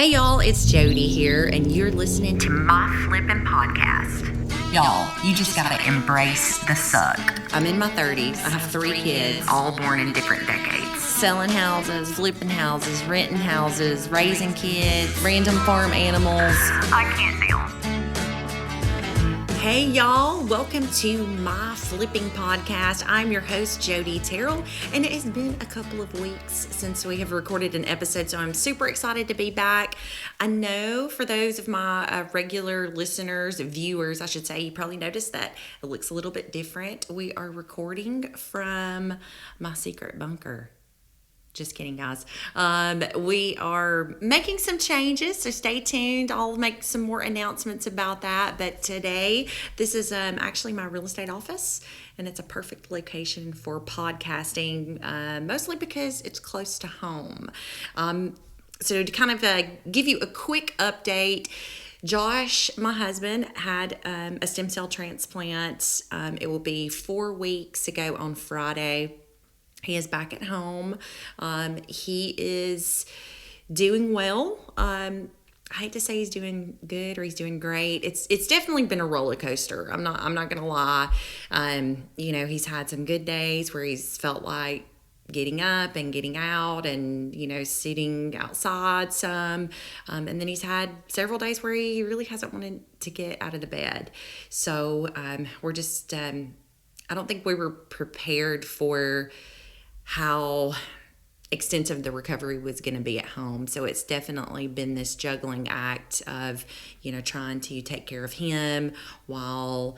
Hey y'all, it's Jodi here, and you're listening to my flippin' podcast. Y'all, you just gotta embrace the suck. I'm in my 30s. I have 3 kids, All born in different decades. selling houses, flipping houses, renting houses, raising kids, random farm animals. I can't deal. Hey y'all, welcome to my flipping podcast. I'm your host, Jodi Terrell, and it has been a couple of weeks since we have recorded an episode, so I'm super excited to be back. I know for those of my regular listeners, viewers, I should say, you probably noticed that it looks a little bit different. We are recording from my secret bunker. Just kidding, guys. We are making some changes, so stay tuned. I'll make some more announcements about that. But today, this is actually my real estate office, and it's a perfect location for podcasting, mostly because it's close to home. So to kind of give you a quick update, Josh, my husband, had a stem cell transplant. It will be 4 weeks ago on Friday. He is back at home. He is doing well. I hate to say he's doing good or he's doing great. It's definitely been a roller coaster. I'm not gonna lie. He's had some good days where he's felt like getting up and getting out and sitting outside some, and then he's had several days where he really hasn't wanted to get out of the bed. So we're just I don't think we were prepared for how extensive the recovery was going to be at home. So it's definitely been this juggling act of, trying to take care of him while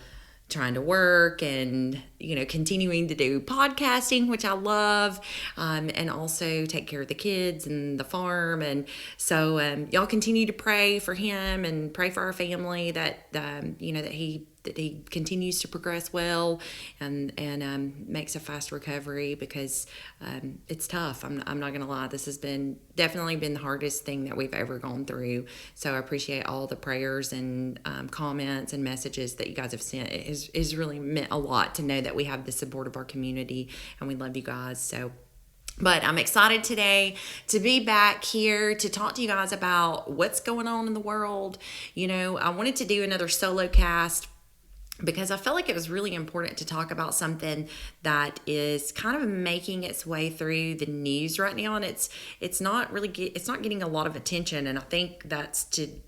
trying to work and, continuing to do podcasting, which I love, and also take care of the kids and the farm. And so y'all continue to pray for him and pray for our family that, that he continues to progress well and makes a fast recovery, because it's tough. I'm not gonna lie. This has definitely been the hardest thing that we've ever gone through. So I appreciate all the prayers and comments and messages that you guys have sent. It has really meant a lot to know that we have the support of our community, and we love you guys. But I'm excited today to be back here to talk to you guys about what's going on in the world. I wanted to do another solo cast because I felt like it was really important to talk about something that is kind of making its way through the news right now, and it's not getting a lot of attention, and I think that's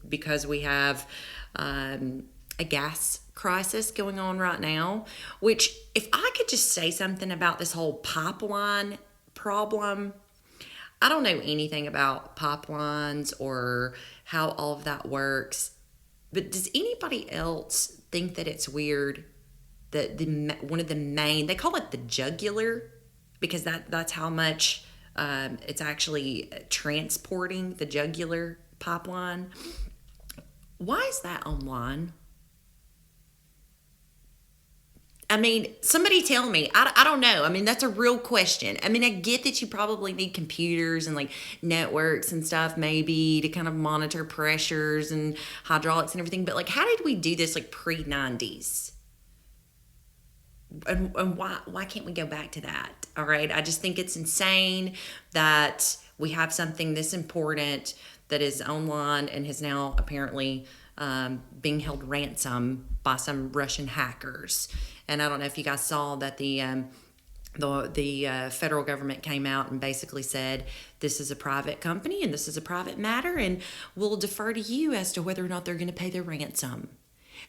because we have a gas crisis going on right now. Which, if I could just say something about this whole pipeline problem, I don't know anything about pipelines or how all of that works. But does anybody else think that it's weird that one of the main, they call it the jugular, because that's how much it's actually transporting, the jugular pipeline? Why is that online? I mean, somebody tell me. I don't know. I mean, that's a real question. I mean, I get that you probably need computers and like networks and stuff maybe to kind of monitor pressures and hydraulics and everything. But like, how did we do this like pre-90s? And why can't we go back to that? All right. I just think it's insane that we have something this important that is online and has now apparently being held ransom by some Russian hackers. And I don't know if you guys saw that the federal government came out and basically said, this is a private company and this is a private matter, and we'll defer to you as to whether or not they're going to pay their ransom.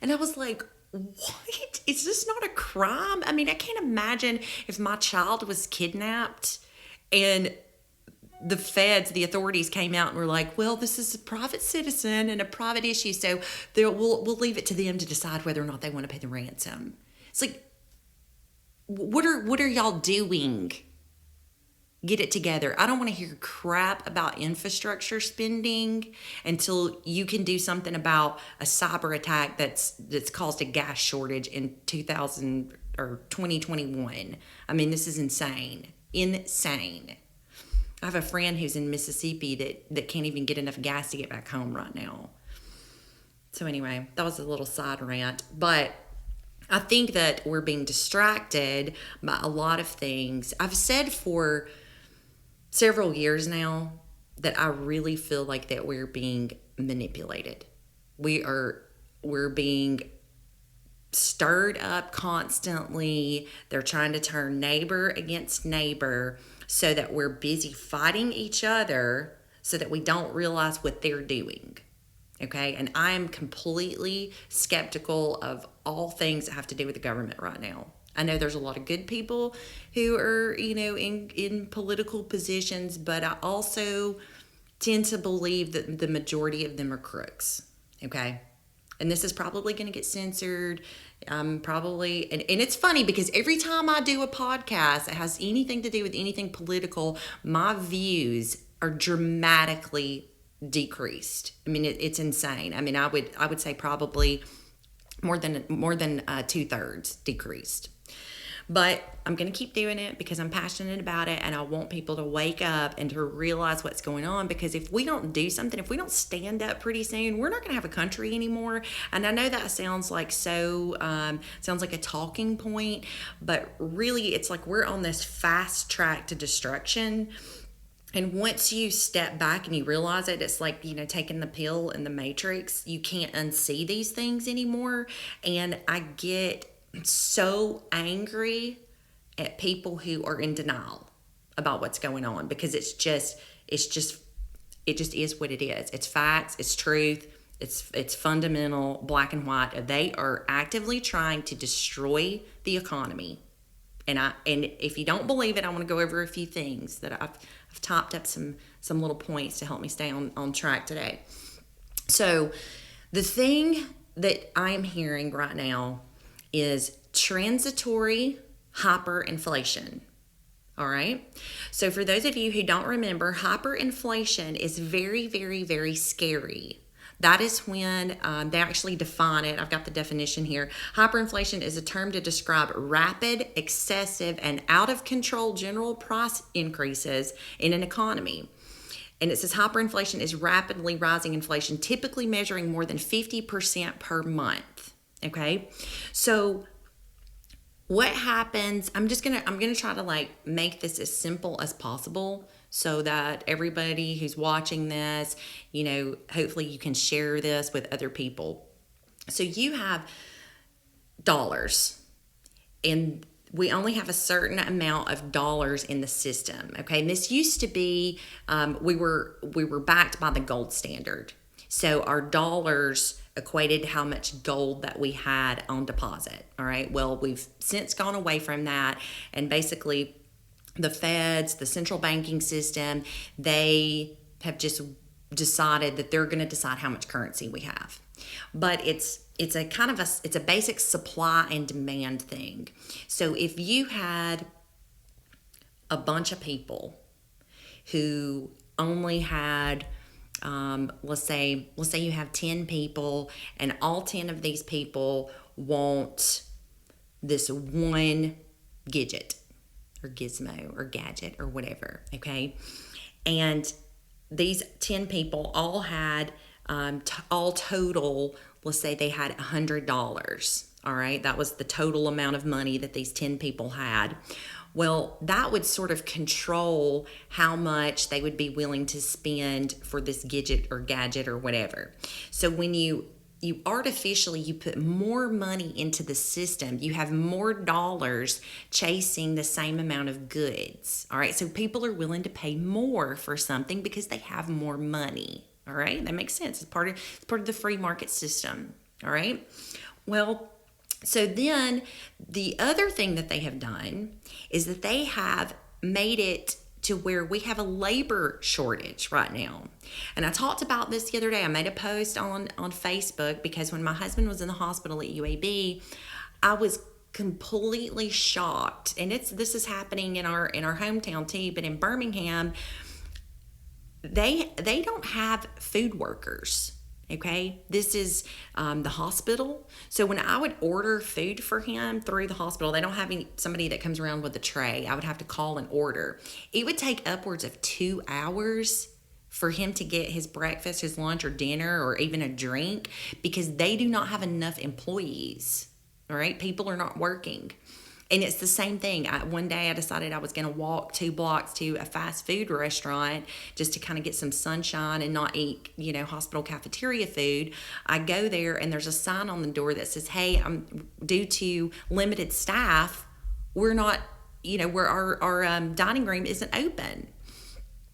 And I was like, what? Is this not a crime? I mean, I can't imagine if my child was kidnapped and the authorities came out and were like, well, this is a private citizen and a private issue, so we'll leave it to them to decide whether or not they want to pay the ransom. It's like, what are y'all doing? Get it together. I don't want to hear crap about infrastructure spending until you can do something about a cyber attack that's caused a gas shortage in 2021. I mean, this is insane. Insane. I have a friend who's in Mississippi that can't even get enough gas to get back home right now. So anyway, that was a little side rant, but I think that we're being distracted by a lot of things. I've said for several years now that I really feel like that we're being manipulated. We're being stirred up constantly. They're trying to turn neighbor against neighbor so that we're busy fighting each other so that we don't realize what they're doing. Okay, and I am completely skeptical of all things that have to do with the government right now. I know there's a lot of good people who are, in political positions, but I also tend to believe that the majority of them are crooks. Okay, and this is probably going to get censored. Probably, and it's funny because every time I do a podcast that has anything to do with anything political, my views are dramatically decreased. I mean, it's insane. I mean, I would say probably more than 2/3 decreased. But I'm going to keep doing it because I'm passionate about it, and I want people to wake up and to realize what's going on, because if we don't do something, if we don't stand up pretty soon, we're not going to have a country anymore. And I know that sounds like sounds like a talking point, but really it's like we're on this fast track to destruction. And once you step back and you realize it, it's like, taking the pill in the Matrix. You can't unsee these things anymore. And I get so angry at people who are in denial about what's going on, because it just is what it is. It's facts, it's truth, it's fundamental, black and white. They are actively trying to destroy the economy. And if you don't believe it, I want to go over a few things that I've topped up some little points to help me stay on track today. So the thing that I'm hearing right now is transitory hyperinflation. All right. So for those of you who don't remember, hyperinflation is very, very, very scary. That is when they actually define it. I've got the definition here. Hyperinflation is a term to describe rapid, excessive, and out of control general price increases in an economy. And it says hyperinflation is rapidly rising inflation, typically measuring more than 50% per month. Okay, so what happens? I'm gonna try to make this as simple as possible so that everybody who's watching this, hopefully you can share this with other people. So you have dollars, and we only have a certain amount of dollars in the system. Okay, and this used to be we were backed by the gold standard, so our dollars equated how much gold that we had on deposit. All right, well, we've since gone away from that, and basically the feds, the central banking system, they have just decided that they're going to decide how much currency we have. But it's a basic supply and demand thing. So if you had a bunch of people who only had let's say you have 10 people, and all 10 of these people want this one gadget or gizmo or gadget or whatever, okay? And these 10 people all had all total, let's say they had $100. All right, that was the total amount of money that these 10 people had. Well, that would sort of control how much they would be willing to spend for this gadget or whatever. So when you artificially put more money into the system, you have more dollars chasing the same amount of goods. All right, so people are willing to pay more for something because they have more money. All right, that makes sense. It's part of the free market system. All right, well, so then the other thing that they have done is that they have made it to where we have a labor shortage right now. And I talked about this the other day. I made a post on Facebook because when my husband was in the hospital at UAB, I was completely shocked. And this is happening in our hometown too, but in Birmingham, they don't have food workers. Okay, this is the hospital. So when I would order food for him through the hospital, they don't have somebody that comes around with a tray. I would have to call and order. It would take upwards of 2 hours for him to get his breakfast, his lunch, or dinner, or even a drink, because they do not have enough employees. All right, people are not working. And it's the same thing. One day I decided I was going to walk 2 blocks to a fast food restaurant just to kind of get some sunshine and not eat, hospital cafeteria food. I go there and there's a sign on the door that says, hey, due to limited staff, we're not, where our dining room isn't open.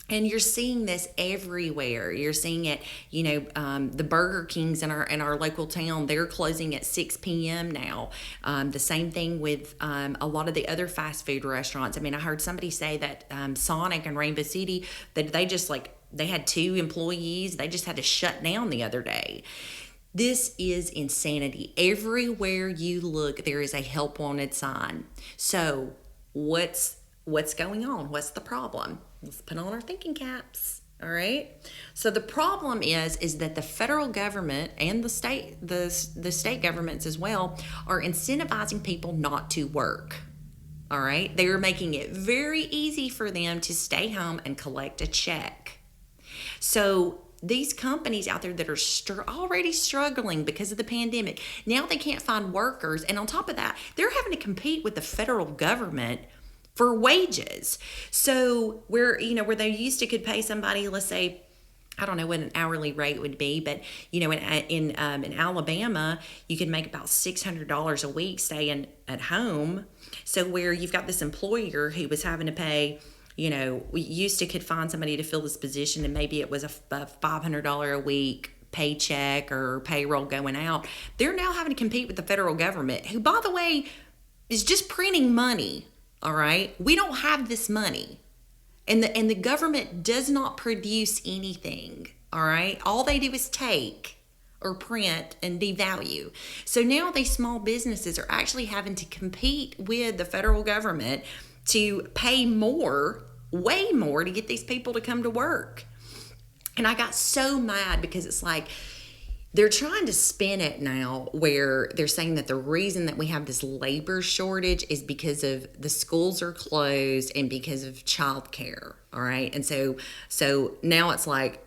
And you're seeing this everywhere. You're seeing it, the Burger Kings in our local town, they're closing at 6 p.m. now. The same thing with a lot of the other fast food restaurants. I mean, I heard somebody say that Sonic and Rainbow City, that they had 2 employees. They just had to shut down the other day. This is insanity. Everywhere you look, there is a help wanted sign. So what's going on? What's the problem? Let's put on our thinking caps. All right. So the problem is that the federal government and the state governments as well are incentivizing people not to work. All right. They are making it very easy for them to stay home and collect a check. So these companies out there that are already struggling because of the pandemic, now they can't find workers. And on top of that, they're having to compete with the federal government for wages. So where they used to could pay somebody, let's say, I don't know what an hourly rate would be, but in Alabama, you could make about $600 a week staying at home. So where you've got this employer who was having to pay, we used to could find somebody to fill this position and maybe it was a $500 a week paycheck or payroll going out. They're now having to compete with the federal government, who, by the way, is just printing money. All right. We don't have this money, and the government does not produce anything. All right. All they do is take or print and devalue. So now these small businesses are actually having to compete with the federal government to pay more, way more, to get these people to come to work. And I got so mad because it's like, they're trying to spin it now where they're saying that the reason that we have this labor shortage is because of the schools are closed and because of childcare. All right. And so now it's like,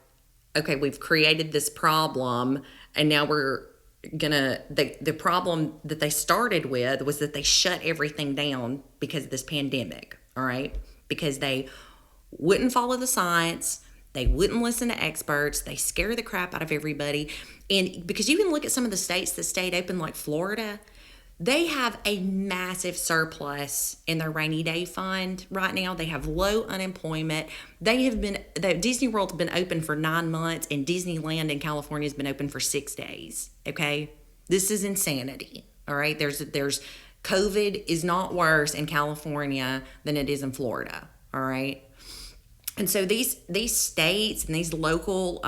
okay, we've created this problem and now the problem that they started with was that they shut everything down because of this pandemic. All right. Because they wouldn't follow the science. They wouldn't listen to experts. They scare the crap out of everybody. And because you can look at some of the states that stayed open, like Florida, they have a massive surplus in their rainy day fund right now. They have low unemployment. Disney World's been open for 9 months, and Disneyland in California has been open for 6 days. Okay, this is insanity. All right, there's COVID is not worse in California than it is in Florida. All right. And so these states and these local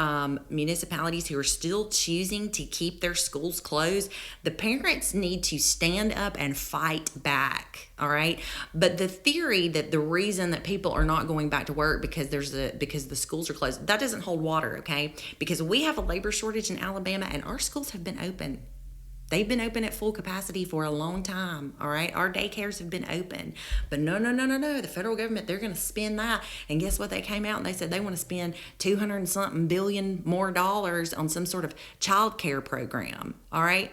municipalities who are still choosing to keep their schools closed, the parents need to stand up and fight back, all right? But the theory that the reason that people are not going back to work because the schools are closed, that doesn't hold water, okay? Because we have a labor shortage in Alabama and our schools have been open. They've been open at full capacity for a long time, all right? Our daycares have been open. But no. The federal government, they're going to spend that. And guess what? They came out and they said they want to spend $200-something billion more dollars on some sort of child care program, all right?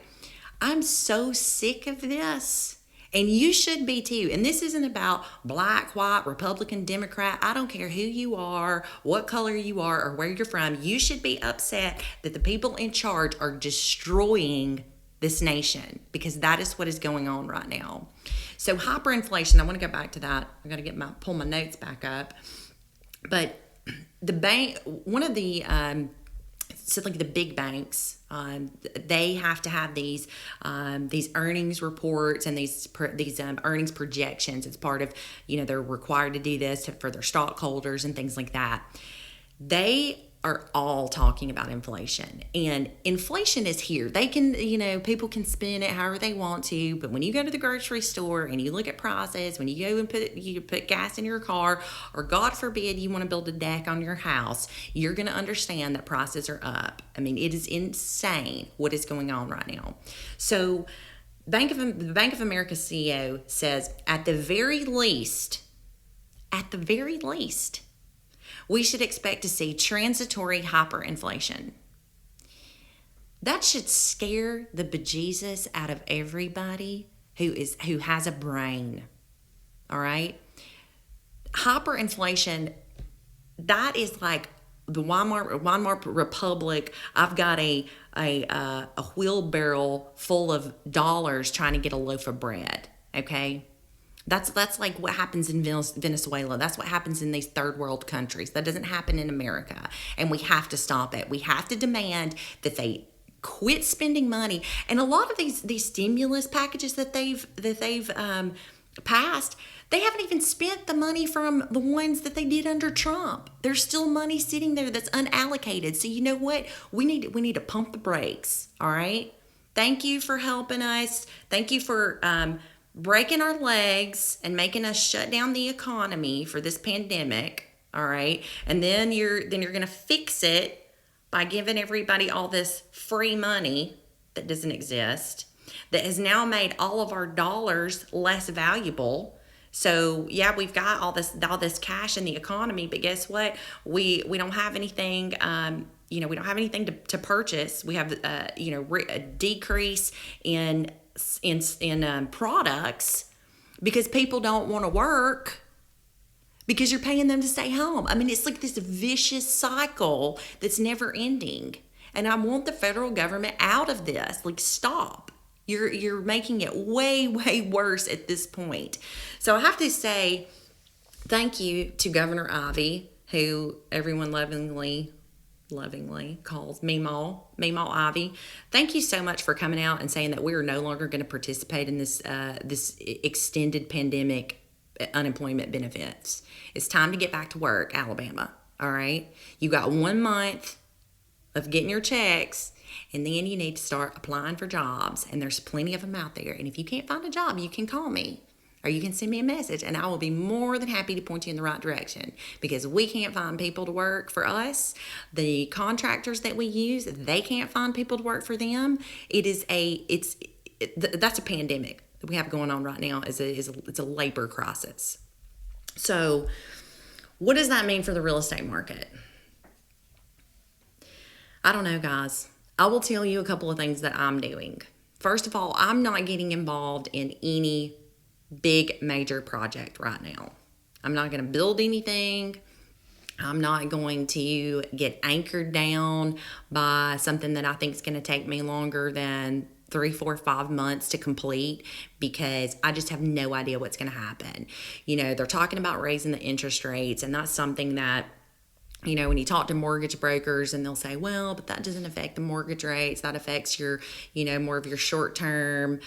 I'm so sick of this. And you should be too. And this isn't about black, white, Republican, Democrat. I don't care who you are, what color you are, or where you're from. You should be upset that the people in charge are destroying this nation, because that is what is going on right now. So hyperinflation, I want to go back to that. I got to pull my notes back up. But the bank, one of the so like the big banks, they have to have these earnings reports and these earnings projections. It's part of, they're required to do this for their stockholders and things like that. They are all talking about inflation, and inflation is here. They can, people can spin it however they want to, but when you go to the grocery store and you look at prices, when you go and you put gas in your car, or God forbid you want to build a deck on your house, you're going to understand that prices are up. I mean, it is insane what is going on right now. So the Bank of America CEO says, at the very least, we should expect to see transitory hyperinflation. That should scare the bejesus out of everybody who has a brain. All right? Hyperinflation, that is like the Weimar Republic. I've got a wheelbarrow full of dollars trying to get a loaf of bread. Okay, that's like what happens in Venezuela. That's what happens in these third world countries. That doesn't happen in America, and we have to stop it. We have to demand that they quit spending money. And a lot of these stimulus packages that they've passed, they haven't even spent the money from the ones that they did under Trump. There's still money sitting there that's unallocated. So you know what? We need to pump the brakes. All right. Thank you for helping us. Thank you for breaking our legs and making us shut down the economy for this pandemic. All right. And then you're gonna fix it by giving everybody all this free money that doesn't exist, that has now made all of our dollars less valuable. So yeah, we've got all this cash in the economy, but guess what? We don't have anything. We don't have anything to purchase. We have a decrease in products because people don't want to work, because you're paying them to stay home. I mean, it's like this vicious cycle that's never ending. And I want the federal government out of this. Like, stop. You're making it way, way worse at this point. So I have to say thank you to Governor Ivey, who everyone lovingly calls Meemaw Ivey. Thank you so much for coming out and saying that we are no longer going to participate in this extended pandemic unemployment benefits. It's time to get back to work, Alabama. All right? You got 1 month of getting your checks, and then you need to start applying for jobs, and there's plenty of them out there. And if you can't find a job, you can call me or you can send me a message, and I will be more than happy to point you in the right direction, because we can't find people to work for us. The contractors that we use, they can't find people to work for them. That's a pandemic that we have going on right now. It's a labor crisis. So what does that mean for the real estate market? I don't know, guys. I will tell you a couple of things that I'm doing. First of all, I'm not getting involved in any big major project right now. I'm not going to build anything. I'm not going to get anchored down by something that I think is going to take me longer than 3, 4, 5 months to complete, because I just have no idea what's going to happen. They're talking about raising the interest rates, and that's something that, when you talk to mortgage brokers, and they'll say, well, but that doesn't affect the mortgage rates. That affects your, more of your short-term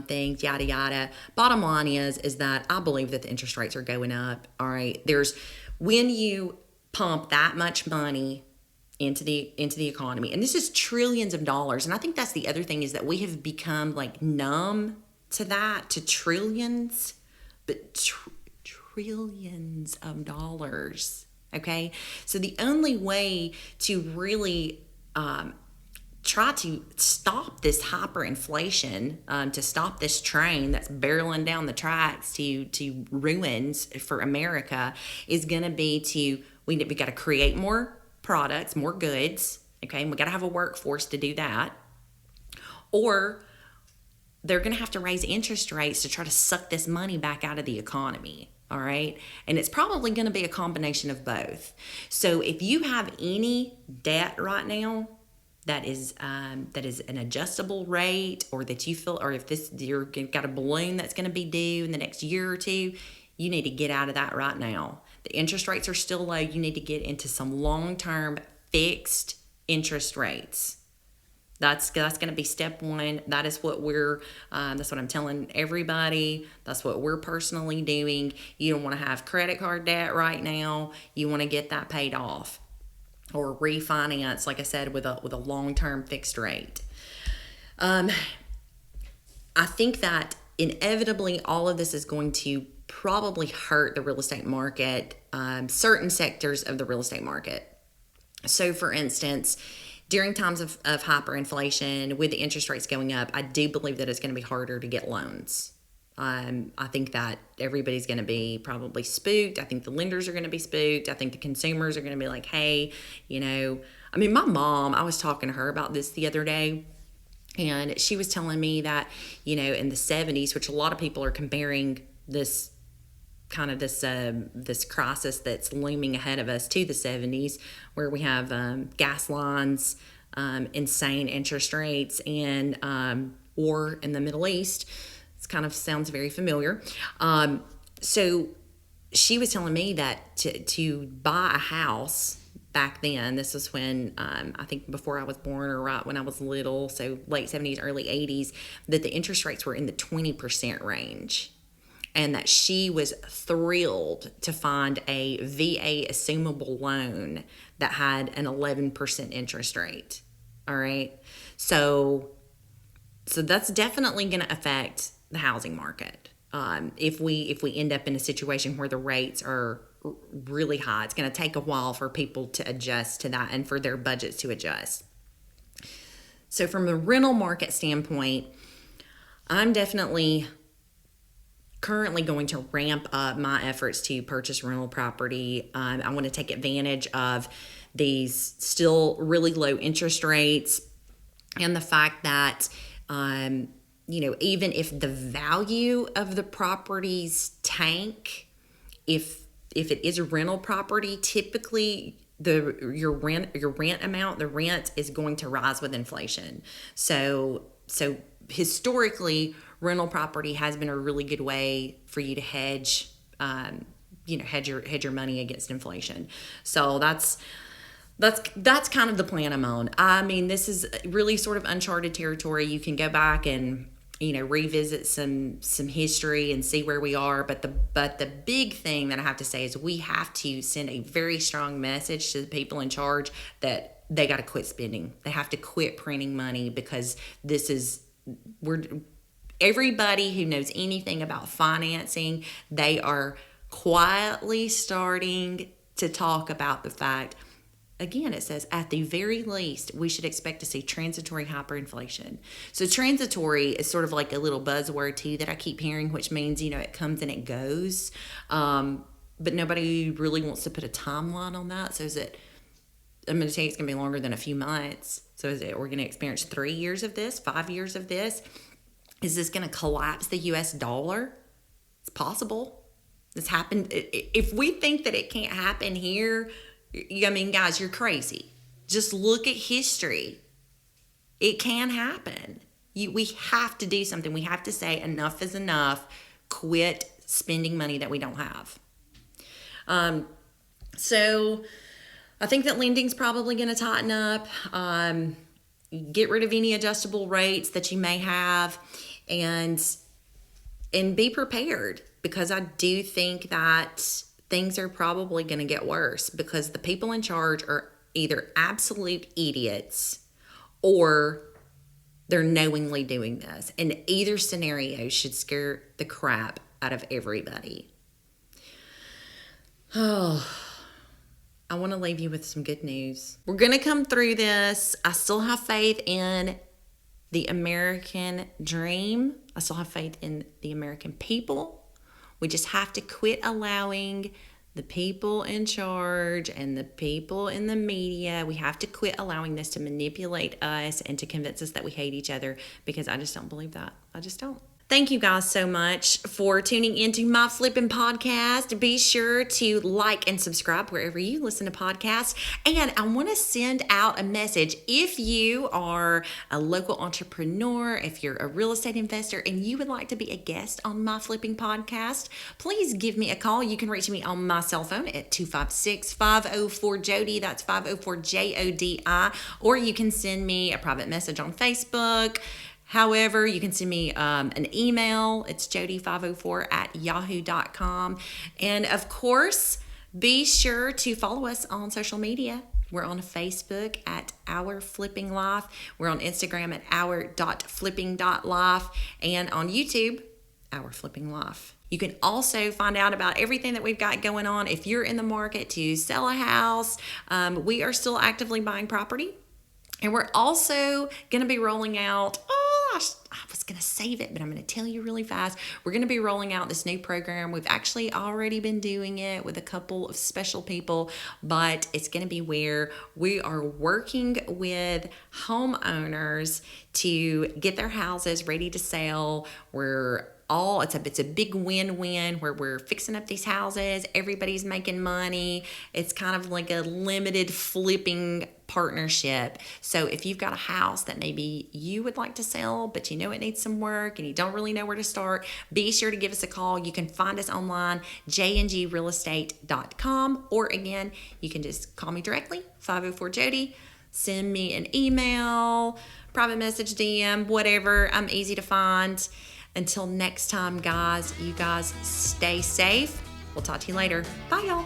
things, yada, yada. Bottom line is that I believe that the interest rates are going up. All right. When you pump that much money into the economy, and this is trillions of dollars. And I think that's the other thing, is that we have become like numb to that, to trillions, but trillions of dollars. Okay, so the only way to really try to stop this hyperinflation, to stop this train that's barreling down the tracks to ruins for America, is going to be we got to create more products, more goods. Okay, and we got to have a workforce to do that, or they're going to have to raise interest rates to try to suck this money back out of the economy. All right. And it's probably going to be a combination of both. So if you have any debt right now that is an adjustable rate, or that you feel, or if you've got a balloon that's going to be due in the next year or two, you need to get out of that right now. The interest rates are still low. You need to get into some long-term fixed interest rates. That's going to be step one. That is what that's what I'm telling everybody. That's what we're personally doing. You don't want to have credit card debt right now. You want to get that paid off, or refinance, like I said, with a long-term fixed rate. I think that inevitably all of this is going to probably hurt the real estate market, certain sectors of the real estate market. So for instance, during times of hyperinflation, with the interest rates going up, I do believe that it's going to be harder to get loans. I think that everybody's going to be probably spooked. I think the lenders are going to be spooked. I think the consumers are going to be like, hey, my mom, I was talking to her about this the other day, And she was telling me that, in the 70s, which a lot of people are comparing this kind of this crisis that's looming ahead of us to the 70s, where we have gas lines, insane interest rates, and war in the Middle East. It kind of sounds very familiar. So she was telling me that to buy a house back then, this was when I think before I was born, or right when I was little, so late 70s, early 80s, that the interest rates were in the 20% range. And that she was thrilled to find a VA assumable loan that had an 11% interest rate. All right. So that's definitely going to affect the housing market. If we end up in a situation where the rates are really high, it's going to take a while for people to adjust to that and for their budgets to adjust. So from the rental market standpoint, I'm definitely currently going to ramp up my efforts to purchase rental property. I want to take advantage of these still really low interest rates and the fact that, even if the value of the properties tank, if it is a rental property, typically your rent amount, the rent is going to rise with inflation. So historically, rental property has been a really good way for you to hedge your money against inflation. So that's kind of the plan I'm on. I mean, this is really sort of uncharted territory. You can go back and revisit some history and see where we are. But the big thing that I have to say is we have to send a very strong message to the people in charge that they got to quit spending. They have to quit printing money, because everybody who knows anything about financing, they are quietly starting to talk about the fact. Again, it says at the very least, we should expect to see transitory hyperinflation. So transitory is sort of like a little buzzword too that I keep hearing, which means, it comes and it goes. But nobody really wants to put a timeline on that. So is it, I'm going to say it's going to be longer than a few months. So is it, we're going to experience 3 years of this, 5 years of this? Is this going to collapse the US dollar? It's possible. This happened. If we think that it can't happen here, guys, you're crazy. Just look at history. It can happen. We have to do something. We have to say enough is enough. Quit spending money that we don't have. So I think that lending's probably going to tighten up. Get rid of any adjustable rates that you may have, and be prepared, because I do think that things are probably going to get worse, because the people in charge are either absolute idiots or they're knowingly doing this. And either scenario should scare the crap out of everybody. Oh, I want to leave you with some good news. We're going to come through this. I still have faith in the American dream. I still have faith in the American people. We just have to quit allowing the people in charge and the people in the media, we have to quit allowing this to manipulate us and to convince us that we hate each other, because I just don't believe that. I just don't. Thank you guys so much for tuning into my flipping podcast. Be sure to like and subscribe wherever you listen to podcasts. And I want to send out a message. If you are a local entrepreneur, if you're a real estate investor, and you would like to be a guest on my flipping podcast, please give me a call. You can reach me on my cell phone at 256-504-JODI. That's 504-JODI. Or you can send me a private message on Facebook. However, you can send me an email. It's jodi504@yahoo.com. And of course, be sure to follow us on social media. We're on Facebook at Our Flipping Life. We're on Instagram at our.flipping.life. And on YouTube, Our Flipping Life. You can also find out about everything that we've got going on. If you're in the market to sell a house, we are still actively buying property. And we're also going to be rolling out, I was going to save it, but I'm going to tell you really fast. We're going to be rolling out this new program. We've actually already been doing it with a couple of special people, but it's going to be where we are working with homeowners to get their houses ready to sell. It's a big win-win where we're fixing up these houses. Everybody's making money. It's kind of like a limited flipping partnership. So if you've got a house that maybe you would like to sell, but you know it needs some work and you don't really know where to start, be sure to give us a call. You can find us online, jngrealestate.com, or again, you can just call me directly, 504-JODI. Send me an email, private message, DM, whatever. I'm easy to find. Until next time, guys, you guys stay safe. We'll talk to you later. Bye, y'all.